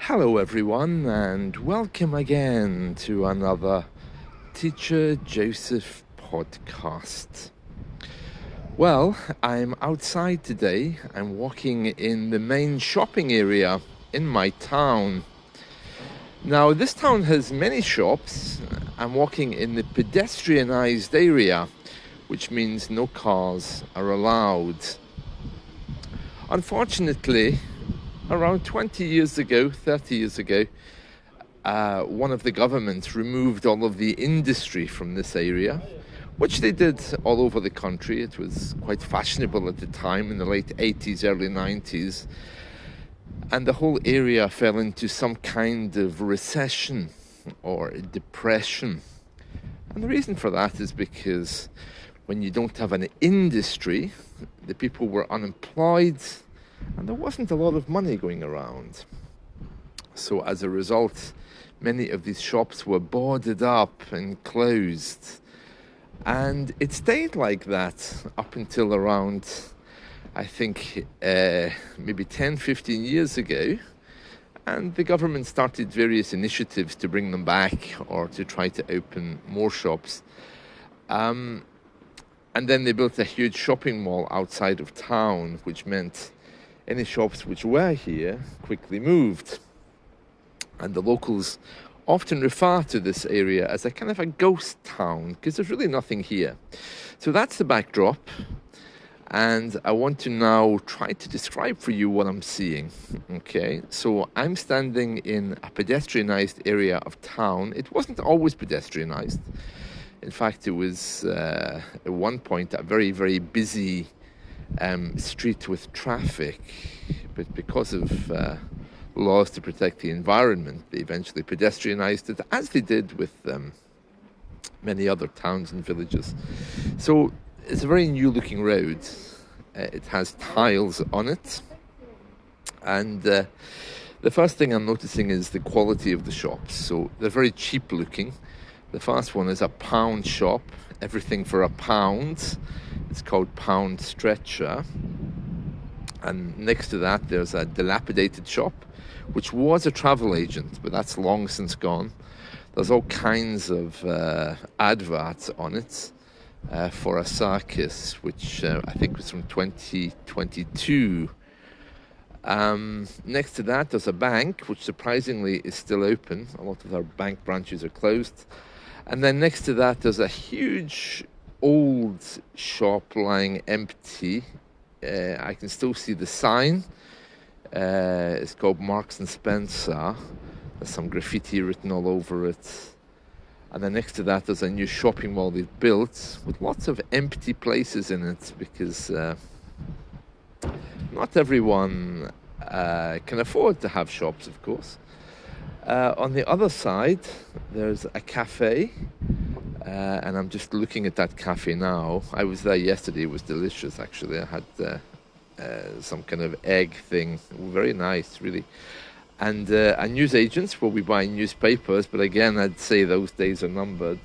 Hello, everyone, and welcome again to another Teacher Joseph podcast. Well, I'm outside today. I'm walking in the main shopping area in my town. Now, this town has many shops. I'm walking in the pedestrianized area, which means no cars are allowed. Unfortunately, around 20 years ago, 30 years ago, one of the governments removed all of the industry from this area, which they did all over the country. It was quite fashionable at the time in the late 80s, early 90s. And the whole area fell into some kind of recession or depression. And the reason for that is because when you don't have an industry, the people were unemployed and there wasn't a lot of money going around. So as a result, many of these shops were boarded up and closed. And it stayed like that up until around, I think, maybe 10, 15 years ago. And the government started various initiatives to bring them back or to try to open more shops. And then they built a huge shopping mall outside of town, which meant any shops which were here quickly moved. And the locals often refer to this area as a kind of a ghost town because there's really nothing here. So that's the backdrop. And I want to now try to describe for you what I'm seeing. Okay, so I'm standing in a pedestrianized area of town. It wasn't always pedestrianized. In fact, it was at one point a very, very busy street with traffic. But because of laws to protect the environment, they eventually pedestrianized it, as they did with many other towns and villages. So it's a very new looking road. It has tiles on it. And the first thing I'm noticing is the quality of the shops. So they're very cheap looking. The first one is a pound shop, everything for £1. It's called Pound Stretcher. And next to that, there's a dilapidated shop, which was a travel agent, but that's long since gone. There's all kinds of adverts on it for a circus, which I think was from 2022. Next to that, there's a bank, which surprisingly is still open. A lot of our bank branches are closed. And then next to that, there's a huge old shop lying empty. I can still see the sign. It's called Marks and Spencer. There's some graffiti written all over it. And then next to that, there's a new shopping mall they've built with lots of empty places in it because not everyone can afford to have shops, of course. On the other side, there's a cafe. And I'm just looking at that cafe now. I was there yesterday. It was delicious, actually. I had some kind of egg thing. Very nice, really. And a newsagents where we buy newspapers. But again, I'd say those days are numbered.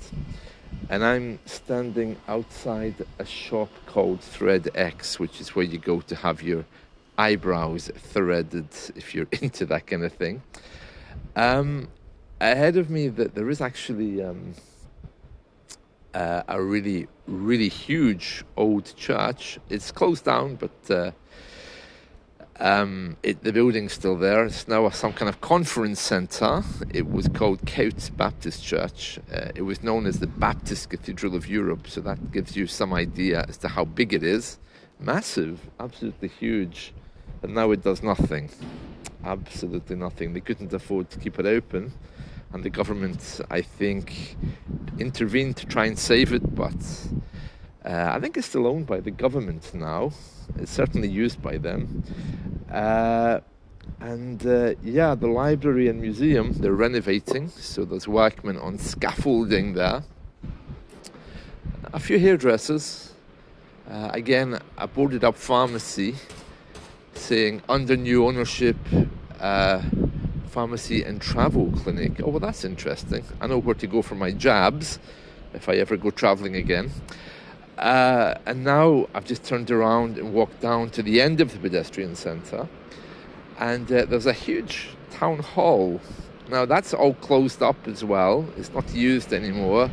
And I'm standing outside a shop called Thread X, which is where you go to have your eyebrows threaded if you're into that kind of thing. Ahead of me, there is actually a really, really huge old church. It's closed down, but the building's still there. It's now some kind of conference center. It was called Coutts Baptist Church. It was known as the Baptist Cathedral of Europe, so that gives you some idea as to how big it is. Massive, absolutely huge. And now it does nothing. Absolutely nothing. They couldn't afford to keep it open. And the government, I think, intervened to try and save it, but I think it's still owned by the government now. It's certainly used by them. The library and museum, they're renovating, so there's workmen on scaffolding there. A few hairdressers. Again, a boarded up pharmacy saying under new ownership, pharmacy and travel clinic. Oh, well, that's interesting. I know where to go for my jabs if I ever go traveling again. And now I've just turned around and walked down to the end of the pedestrian centre. And there's a huge town hall. Now that's all closed up as well. It's not used anymore,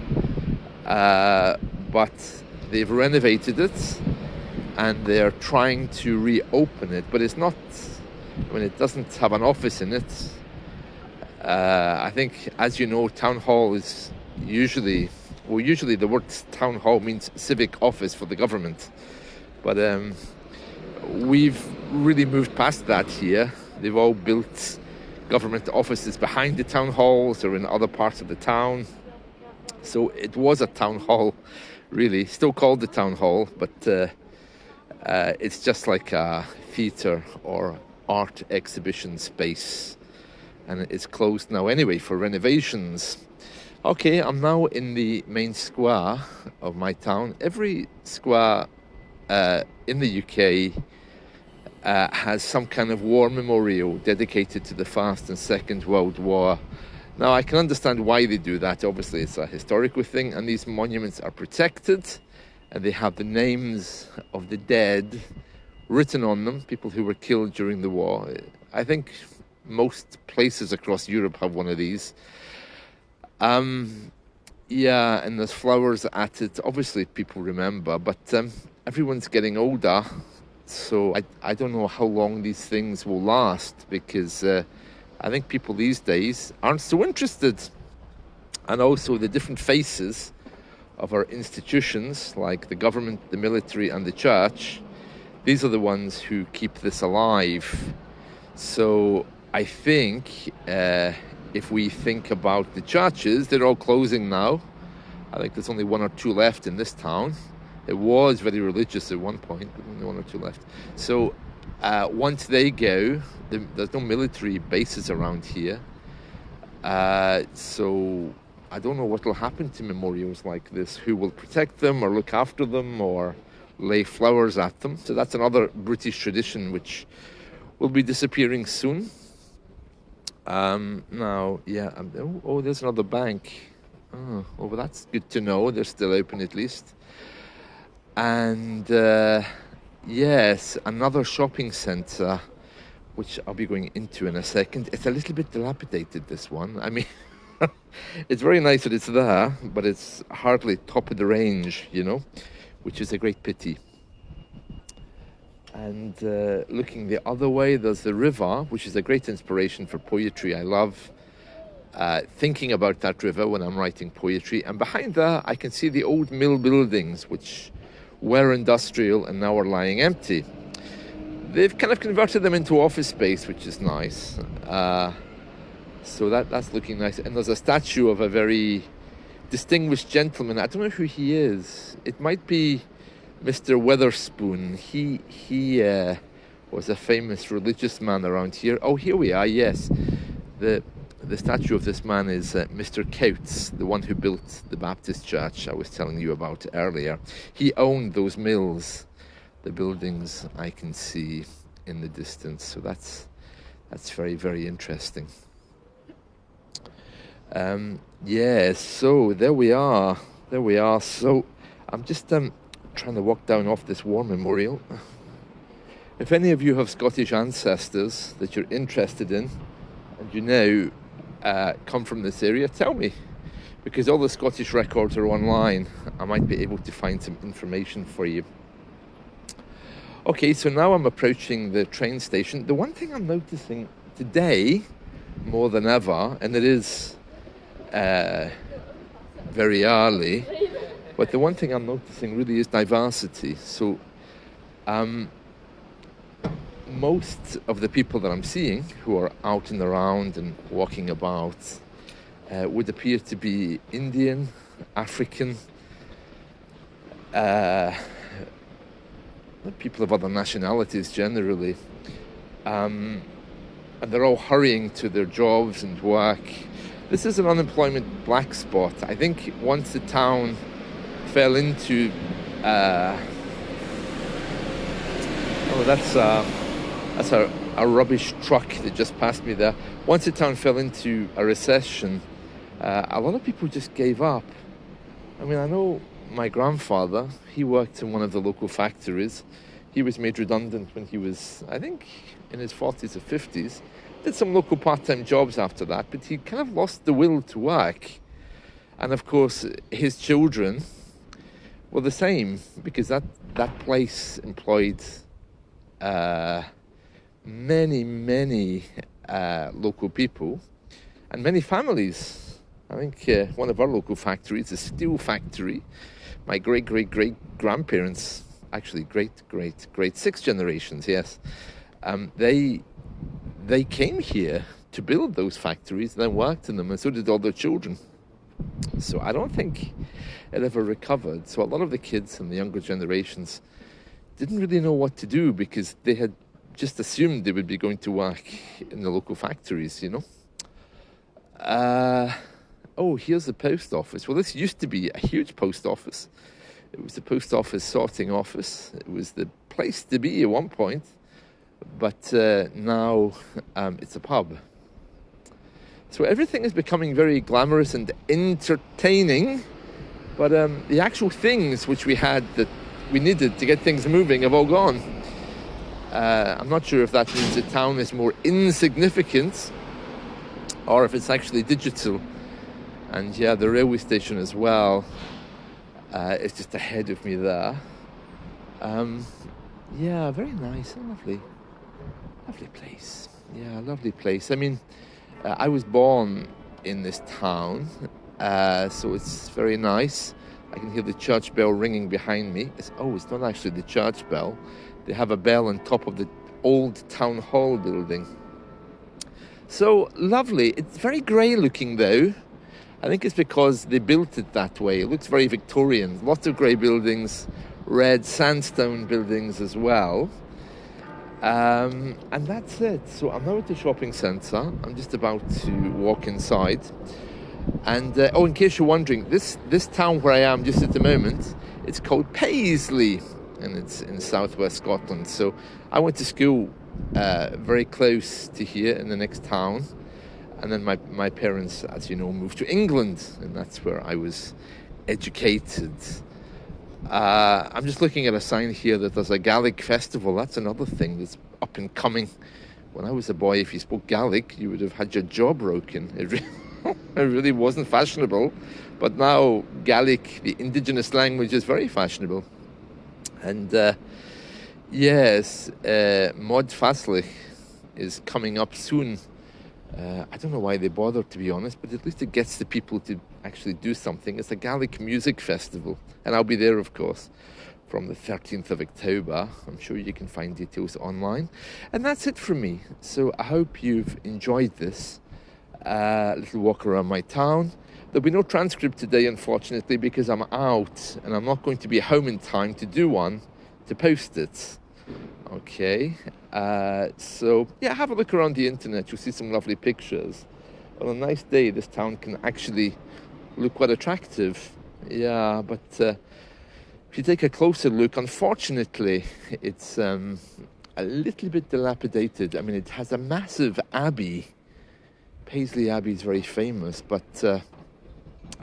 but they've renovated it and they're trying to reopen it. But it's not, I mean, it doesn't have an office in it. I think, as you know, town hall is usually the word town hall means civic office for the government. But we've really moved past that here. They've all built government offices behind the town halls or in other parts of the town. So it was a town hall, really, still called the town hall, but it's just like a theatre or art exhibition space. And it's closed now anyway for renovations. Okay, I'm now in the main square of my town. Every square in the UK has some kind of war memorial dedicated to the First and Second World War. Now, I can understand why they do that. Obviously, it's a historical thing, and these monuments are protected, and they have the names of the dead written on them, people who were killed during the war. I think most places across Europe have one of these. Yeah, and there's flowers at it. Obviously, people remember, but everyone's getting older, so I don't know how long these things will last, because I think people these days aren't so interested. And also the different faces of our institutions, like the government, the military, and the church, these are the ones who keep this alive. So I think if we think about the churches, they're all closing now. I think there's only one or two left in this town. It was very religious at one point, but only one or two left. So once they go, there's no military bases around here. So I don't know what will happen to memorials like this. Who will protect them or look after them or lay flowers at them? So that's another British tradition which will be disappearing soon. Now, yeah, there's another bank. Oh, well, that's good to know. They're still open at least. And yes, another shopping centre, which I'll be going into in a second. It's a little bit dilapidated, this one. I mean, it's very nice that it's there, but it's hardly top of the range, you know, which is a great pity. And looking the other way, there's the river, which is a great inspiration for poetry. I love thinking about that river when I'm writing poetry. And behind there, I can see the old mill buildings, which were industrial and now are lying empty. They've kind of converted them into office space, which is nice. So that's looking nice. And there's a statue of a very distinguished gentleman. I don't know who he is. It might be Mr. Weatherspoon. He was a famous religious man around here. Oh, here we are, yes. The statue of this man is Mr. Coates, the one who built the Baptist church I was telling you about earlier. He owned those mills, the buildings I can see in the distance. So that's very, very interesting. Yes, so there we are. So I'm just trying to walk down off this war memorial. If any of you have Scottish ancestors that you're interested in, and you know come from this area, tell me, because all the Scottish records are online. I might be able to find some information for you. Okay, so now I'm approaching the train station. The one thing I'm noticing today, more than ever, and it is very early, but the one thing I'm noticing really is diversity. So most of the people that I'm seeing who are out and around and walking about would appear to be Indian, African, people of other nationalities generally. And they're all hurrying to their jobs and work. This is an unemployment black spot. I think once the town fell into... that's a rubbish truck that just passed me there. Once the town fell into a recession, a lot of people just gave up. I mean, I know my grandfather, he worked in one of the local factories. He was made redundant when he was, I think, in his 40s or 50s. Did some local part-time jobs after that, but he kind of lost the will to work. And of course, his children were the same, because that place employed many local people and many families. I think one of our local factories, a steel factory, my great-great-great-grandparents, actually great 6 generations, yes, they came here to build those factories and then worked in them, and so did all their children. So I don't think it ever recovered. So a lot of the kids and the younger generations didn't really know what to do, because they had just assumed they would be going to work in the local factories, you know. Oh, here's the post office. Well, this used to be a huge post office. It was the post office sorting office. It was the place to be at one point, but now it's a pub. So everything is becoming very glamorous and entertaining, but the actual things which we had that we needed to get things moving have all gone. I'm not sure if that means the town is more insignificant or if it's actually digital. And yeah, the railway station as well is just ahead of me there. Yeah, very nice and lovely place. Yeah, lovely place. I mean, I was born in this town, so it's very nice. I can hear the church bell ringing behind me. It's not actually the church bell. They have a bell on top of the old town hall building. So lovely. It's very grey looking though. I think it's because they built it that way. It looks very Victorian. Lots of grey buildings, red sandstone buildings as well. And that's it. So I'm now at the shopping centre. I'm just about to walk inside. And in case you're wondering, this town where I am just at the moment, it's called Paisley, and it's in southwest Scotland. So I went to school very close to here in the next town. And then my parents, as you know, moved to England, and that's where I was educated. I'm just looking at a sign here that there's a Gaelic festival. That's another thing that's up and coming. When I was a boy, if you spoke Gaelic, you would have had your jaw broken. It really wasn't fashionable. But now Gaelic, the indigenous language, is very fashionable. And yes, Mod Faslich is coming up soon. I don't know why they bother, to be honest, but at least it gets the people to actually do something. It's a Gaelic music festival, and I'll be there, of course, from the 13th of October. I'm sure you can find details online. And that's it from me. So I hope you've enjoyed this little walk around my town. There'll be no transcript today, unfortunately, because I'm out, and I'm not going to be home in time to do one, to post it. Okay, so yeah, have a look around the internet. You'll see some lovely pictures. On a nice day, this town can actually look quite attractive. Yeah, but if you take a closer look, unfortunately, it's a little bit dilapidated. I mean, it has a massive abbey. Paisley Abbey is very famous, but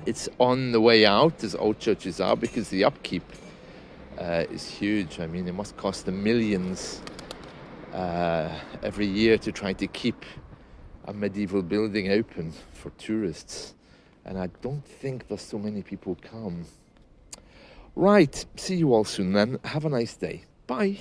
it's on the way out, as all churches are, because the upkeep is huge. I mean, it must cost them millions every year to try to keep a medieval building open for tourists. And I don't think there's so many people come. Right, see you all soon then. Have a nice day. Bye.